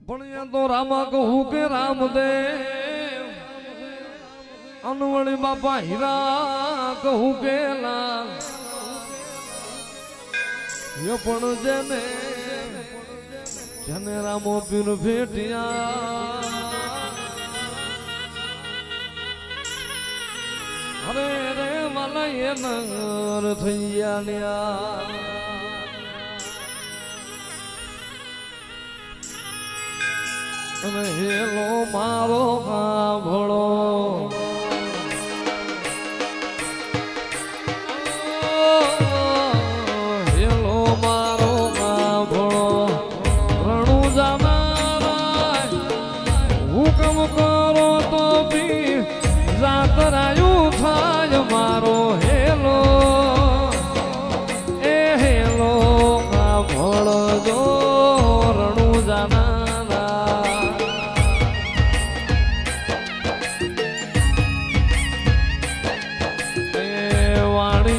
પણ તો રામા કહું કે રામદેવ અનવળી બાપા હીરા કહું કે લાલ પણ જેને રામો પીર ભેટિયા અરે રે માલા એ નગર થઈ ગયા અને હેલો મારો કાભળો હેલો મારો કાભળો રણુ જાનારા હુકમ કરો તો બી જાતરાયું થાય મારો હેલો એ હેલો કાભળો જો રણુ જાના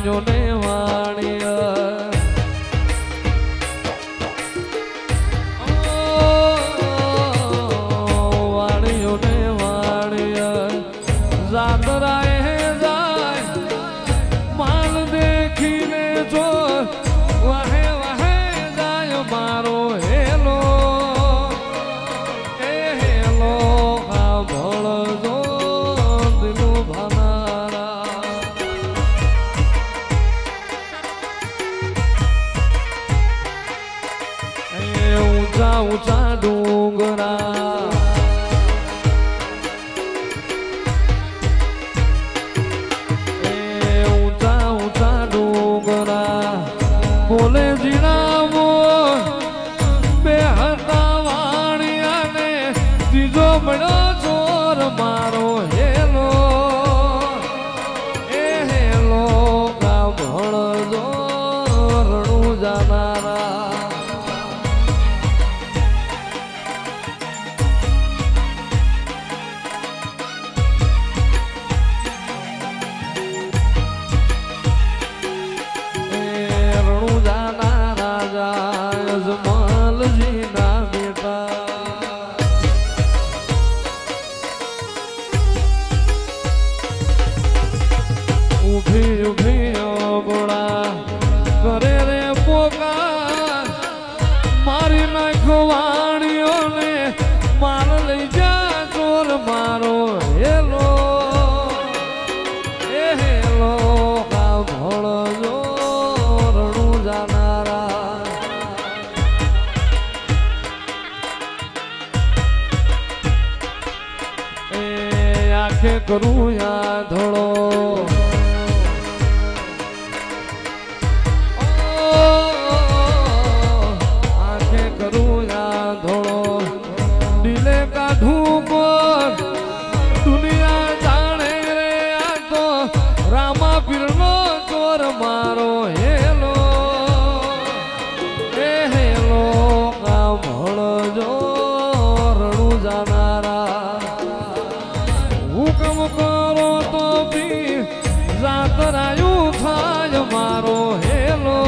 જોને વાણિયા વાણિયોને વાણિયા જાતરાએ જાય માલ દેખીને જો વાહે વાહે જાય મારો હેલો એ હેલો કાભળજો દિલું ભાનારા ઊંચા ઊંચા ડુંગરા ઊંચા ઊંચા ડુંગરા બોલે જીણાવો બે હતા વાણિયા ને ત્રીજો મળ્યો ચોર મારો હેલો એ હેલો કાભળજો રણુ જાનારા ઉભી ઉભી બોળા કરે રે પોકાર મારી નાખો વાણીઓને માર લઈ જા ચોર મારો હેલો એ હેલો કાભળજો રણુ જાનારા એ આંખે કરું યા ધોળો દુનિયા જાણે રે આ તો રામા પીરનો ચોર મારો હેલો એ હેલો કાભળજો રણુ જાનારા હુકમ કરો તો બી જાતરાયું થાય મારો હેલો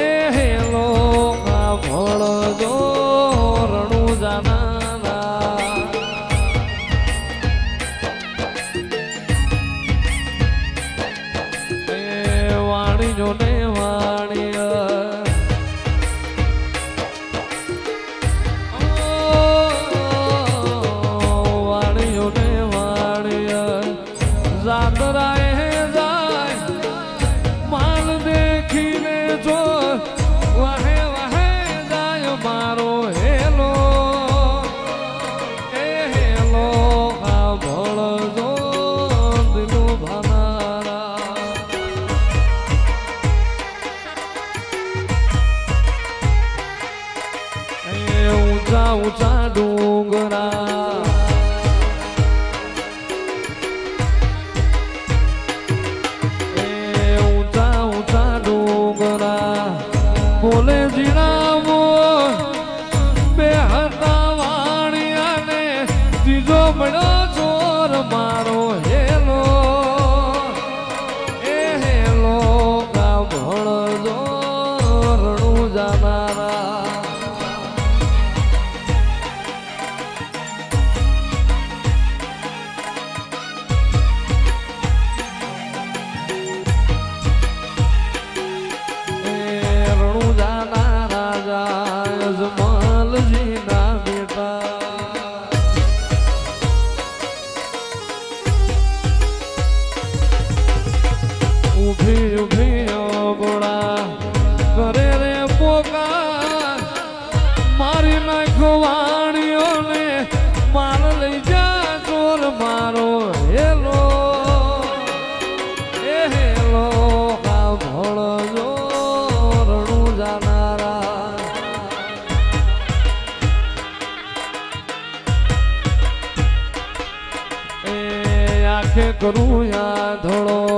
એ હેલો કાભળજો રણુ જાના જોને વાણિયા વાણિયોને વાણિયા જાતરાએ જાય માલ દેખીને જો વાહે વાહે જાય મારો હેલો એ હેલો કાભળજો દિલું ભાનારા ઊંચા ઊંચા ડુંગરા ઊંચા ઊંચા ડુંગરા બોલે જીણાવો બે હતા વાણિયા ને ત્રીજો મળ્યો ચોર મારો હેલો એ હેલો કાભળજો રણુ જાનારા જમાલજી ના બેટા ઉભી ઉભી બોડા કરે રે પોકાર મારી નાખો વાણીઓને માર લઈ જા ચોર મારો હેલો એ હેલો કા ભળજો રણું જાનારા એ આંખે કરું યા ધોળો